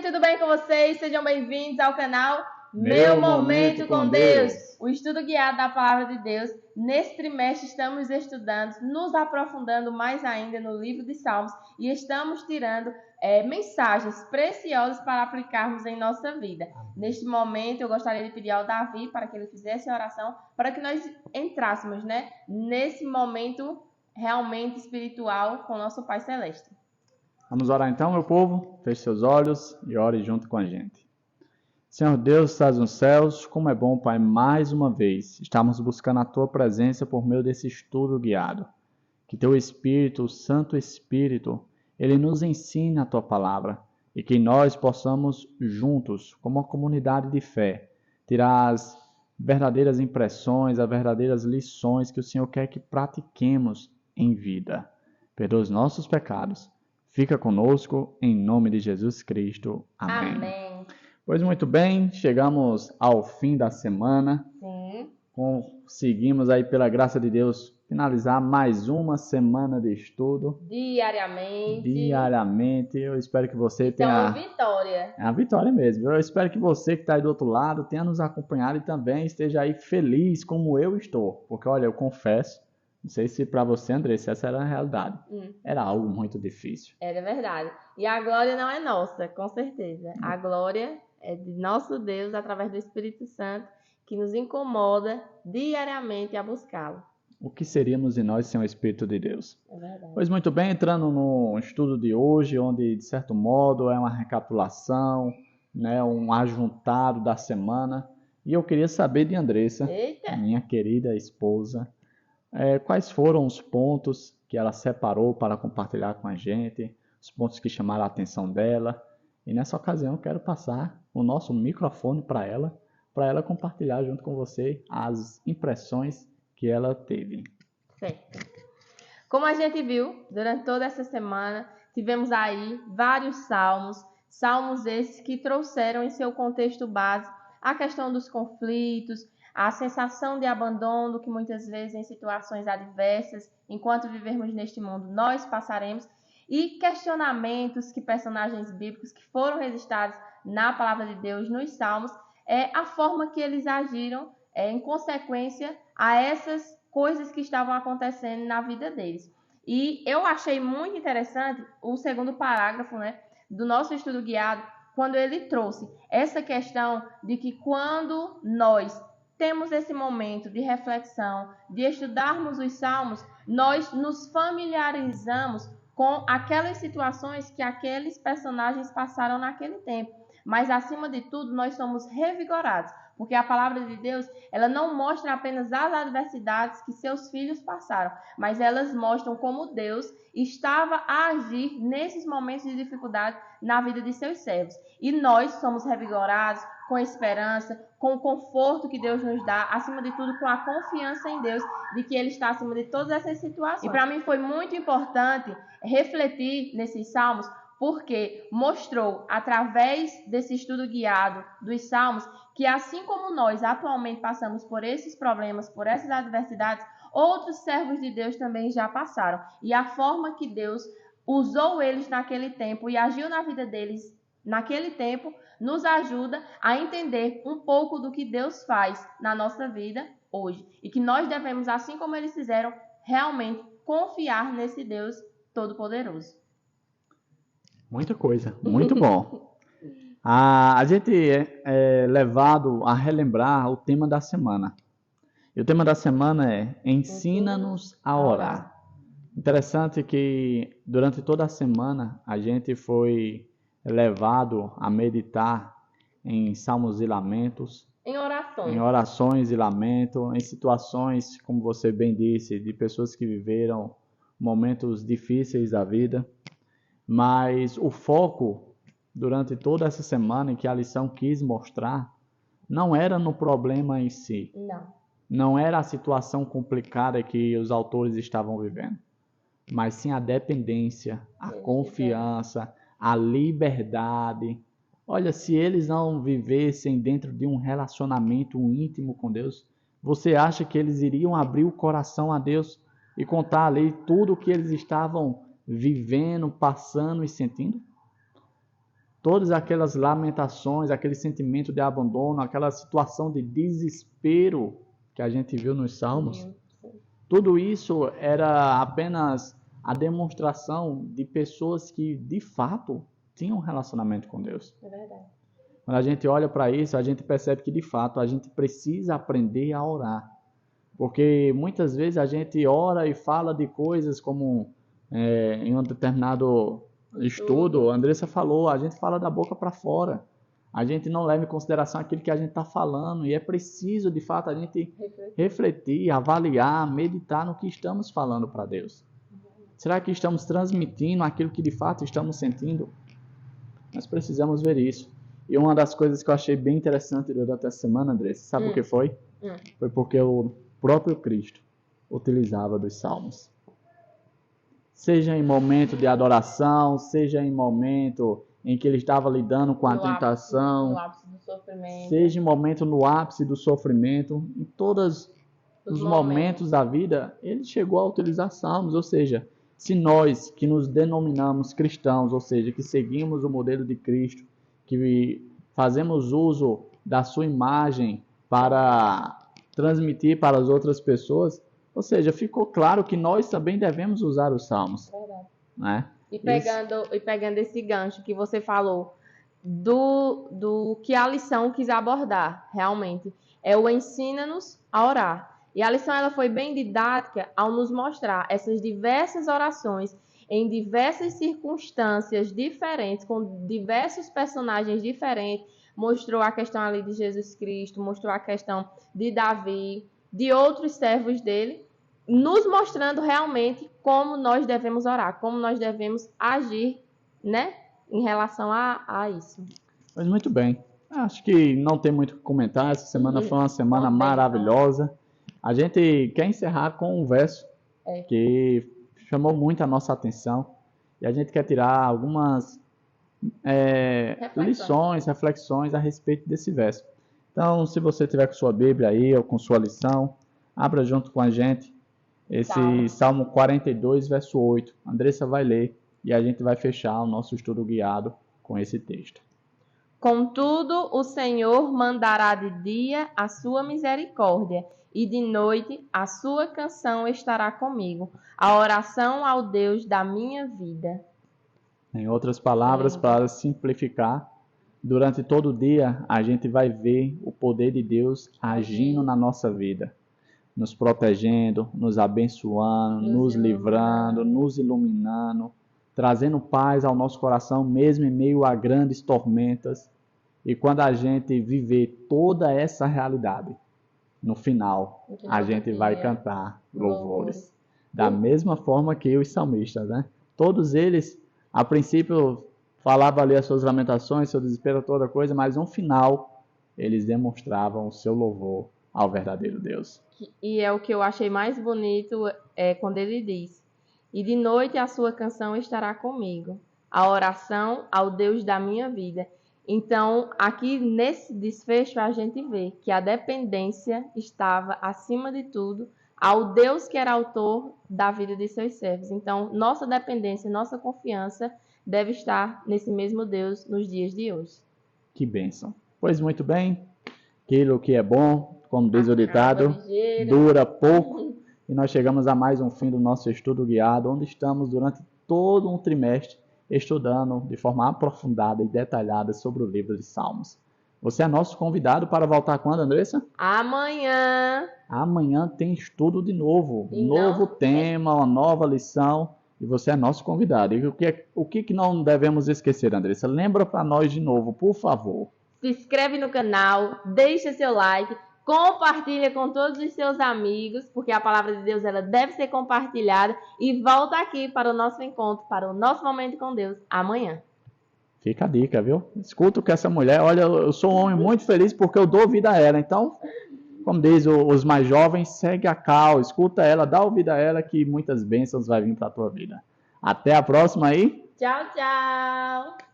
tudo bem com vocês? Sejam bem-vindos ao canal Meu Momento com Deus, o estudo guiado da Palavra de Deus. Nesse trimestre estamos estudando, nos aprofundando mais ainda no livro de Salmos e estamos tirando mensagens preciosas para aplicarmos em nossa vida. Neste momento eu gostaria de pedir ao Davi para que ele fizesse a oração para que nós entrássemos, nesse momento realmente espiritual com nosso Pai Celeste. Vamos orar então, meu povo? Feche seus olhos e ore junto com a gente. Senhor Deus, estás nos céus, como é bom, Pai, mais uma vez estamos buscando a Tua presença por meio desse estudo guiado. Que Teu Espírito, o Santo Espírito, Ele nos ensine a Tua palavra e que nós possamos juntos, como uma comunidade de fé, tirar as verdadeiras impressões, as verdadeiras lições que o Senhor quer que pratiquemos em vida. Perdoa os nossos pecados. Fica conosco, em nome de Jesus Cristo. Amém. Amém. Pois muito bem, chegamos ao fim da semana. Sim. Conseguimos aí, pela graça de Deus, finalizar mais uma semana de estudo. Diariamente. Eu espero que você Então, tenha... vitória. É uma vitória mesmo. Eu espero que você que está aí do outro lado tenha nos acompanhado e também esteja aí feliz como eu estou. Porque, olha, eu confesso, não sei se para você, Andressa, essa era a realidade. Era algo muito difícil. Era verdade. E a glória não é nossa, com certeza. A glória é de nosso Deus, através do Espírito Santo, que nos incomoda diariamente a buscá-lo. O que seríamos de nós sem o Espírito de Deus? É verdade. Pois muito bem, entrando no estudo de hoje, onde, de certo modo, é uma recapitulação, um ajuntado da semana. E eu queria saber de Andressa, Eita! minha querida esposa, quais foram os pontos que ela separou para compartilhar com a gente, os pontos que chamaram a atenção dela. E nessa ocasião eu quero passar o nosso microfone para ela compartilhar junto com você as impressões que ela teve. Certo. Como a gente viu, durante toda essa semana, tivemos aí vários salmos esses que trouxeram em seu contexto base a questão dos conflitos, a sensação de abandono que muitas vezes em situações adversas, enquanto vivermos neste mundo, nós passaremos, e questionamentos que personagens bíblicos que foram registrados na palavra de Deus, nos salmos, a forma que eles agiram em consequência a essas coisas que estavam acontecendo na vida deles. E eu achei muito interessante o segundo parágrafo, do nosso estudo guiado, quando ele trouxe essa questão de que quando nós temos esse momento de reflexão, de estudarmos os salmos, nós nos familiarizamos com aquelas situações que aqueles personagens passaram naquele tempo. Mas, acima de tudo, nós somos revigorados, porque a palavra de Deus, ela não mostra apenas as adversidades que seus filhos passaram, mas elas mostram como Deus estava a agir nesses momentos de dificuldade na vida de seus servos. E nós somos revigorados com esperança, com o conforto que Deus nos dá, acima de tudo com a confiança em Deus, de que Ele está acima de todas essas situações. E para mim foi muito importante refletir nesses salmos, porque mostrou, através desse estudo guiado dos Salmos, que assim como nós atualmente passamos por esses problemas, por essas adversidades, outros servos de Deus também já passaram. E a forma que Deus usou eles naquele tempo e agiu na vida deles naquele tempo, nos ajuda a entender um pouco do que Deus faz na nossa vida hoje. E que nós devemos, assim como eles fizeram, realmente confiar nesse Deus Todo-Poderoso. Muita coisa, muito bom. A gente é levado a relembrar o tema da semana. E o tema da semana é Ensina-nos a orar. Interessante que durante toda a semana a gente foi levado a meditar em salmos e lamentos. Em orações. Em orações e lamento, em situações, como você bem disse, de pessoas que viveram momentos difíceis da vida. Mas o foco, durante toda essa semana, em que a lição quis mostrar, não era no problema em si. Não era a situação complicada que os autores estavam vivendo. Mas sim a dependência, a confiança, a liberdade. Olha, se eles não vivessem dentro de um relacionamento íntimo com Deus, você acha que eles iriam abrir o coração a Deus e contar ali tudo o que eles estavam vivendo, passando e sentindo? todas aquelas lamentações, aquele sentimento de abandono, aquela situação de desespero que a gente viu nos Salmos, tudo isso era apenas a demonstração de pessoas que, de fato, tinham um relacionamento com Deus. É verdade. Quando a gente olha para isso, a gente percebe que, de fato, a gente precisa aprender a orar. Porque muitas vezes a gente ora e fala de coisas como em um determinado estudo, a Andressa falou, a gente fala da boca para fora. A gente não leva em consideração aquilo que a gente está falando. E é preciso, de fato, a gente refletir, avaliar, meditar no que estamos falando para Deus. Será que estamos transmitindo aquilo que de fato estamos sentindo? Nós precisamos ver isso. E uma das coisas que eu achei bem interessante durante essa semana, Andressa, sabe o que foi? Foi porque o próprio Cristo utilizava dos salmos. Seja em momento de adoração, seja em momento em que ele estava lidando com a tentação, no ápice do sofrimento, seja em momento no ápice do sofrimento, em todos os momentos da vida, ele chegou a utilizar salmos. Ou seja, se nós que nos denominamos cristãos, ou seja, que seguimos o modelo de Cristo, que fazemos uso da sua imagem para transmitir para as outras pessoas, ou seja, ficou claro que nós também devemos usar os salmos. Verdade. Né? E pegando esse gancho que você falou, do que a lição quis abordar, realmente, é o ensina-nos a orar. E a lição ela foi bem didática ao nos mostrar essas diversas orações em diversas circunstâncias diferentes, com diversos personagens diferentes. Mostrou a questão ali de Jesus Cristo, mostrou a questão de Davi, de outros servos dele, nos mostrando realmente como nós devemos orar, como nós devemos agir, né, em relação a isso. Mas muito bem. Acho que não tem muito o que comentar. Essa semana foi uma semana maravilhosa. A gente quer encerrar com um verso que chamou muito a nossa atenção. E a gente quer tirar algumas lições, reflexões a respeito desse verso. Então, se você tiver com sua Bíblia aí ou com sua lição, abra junto com a gente esse Salmo 42, verso 8. A Andressa vai ler e a gente vai fechar o nosso estudo guiado com esse texto. Contudo, o Senhor mandará de dia a sua misericórdia, e de noite a sua canção estará comigo, a oração ao Deus da minha vida. Em outras palavras, para simplificar, durante todo o dia a gente vai ver o poder de Deus agindo na nossa vida, nos protegendo, nos abençoando, nos livrando, nos iluminando, trazendo paz ao nosso coração, mesmo em meio a grandes tormentas. E quando a gente viver toda essa realidade, no final, a gente vai cantar louvores. Da mesma forma que os salmistas, né? Todos eles, a princípio, falavam ali as suas lamentações, seu desespero, toda coisa, mas no final, eles demonstravam o seu louvor ao verdadeiro Deus. E é o que eu achei mais bonito, quando ele diz: e de noite a sua canção estará comigo, a oração ao Deus da minha vida. Então, aqui nesse desfecho, a gente vê que a dependência estava, acima de tudo, ao Deus que era autor da vida de seus servos. Então, nossa dependência, nossa confiança deve estar nesse mesmo Deus nos dias de hoje. Que bênção. Pois muito bem, aquilo que é bom, como diz o ditado, dura pouco. E nós chegamos a mais um fim do nosso estudo guiado, onde estamos durante todo um trimestre estudando de forma aprofundada e detalhada sobre o livro de Salmos. Você é nosso convidado para voltar quando, Andressa? Amanhã. Amanhã tem estudo de novo. Um novo tema, uma nova lição. E você é nosso convidado. E o que não devemos esquecer, Andressa? Lembra para nós de novo, por favor. Se inscreve no canal, deixa seu like, compartilha com todos os seus amigos, porque a palavra de Deus ela deve ser compartilhada, e volta aqui para o nosso encontro, para o nosso momento com Deus, amanhã. Fica a dica, viu? Escuta o que essa mulher... Olha, eu sou um homem muito feliz porque eu dou vida a ela. Então, como diz os mais jovens, segue a Cal, escuta ela, dá ouvido a ela que muitas bênçãos vai vir para a tua vida. Até a próxima aí. Tchau, tchau.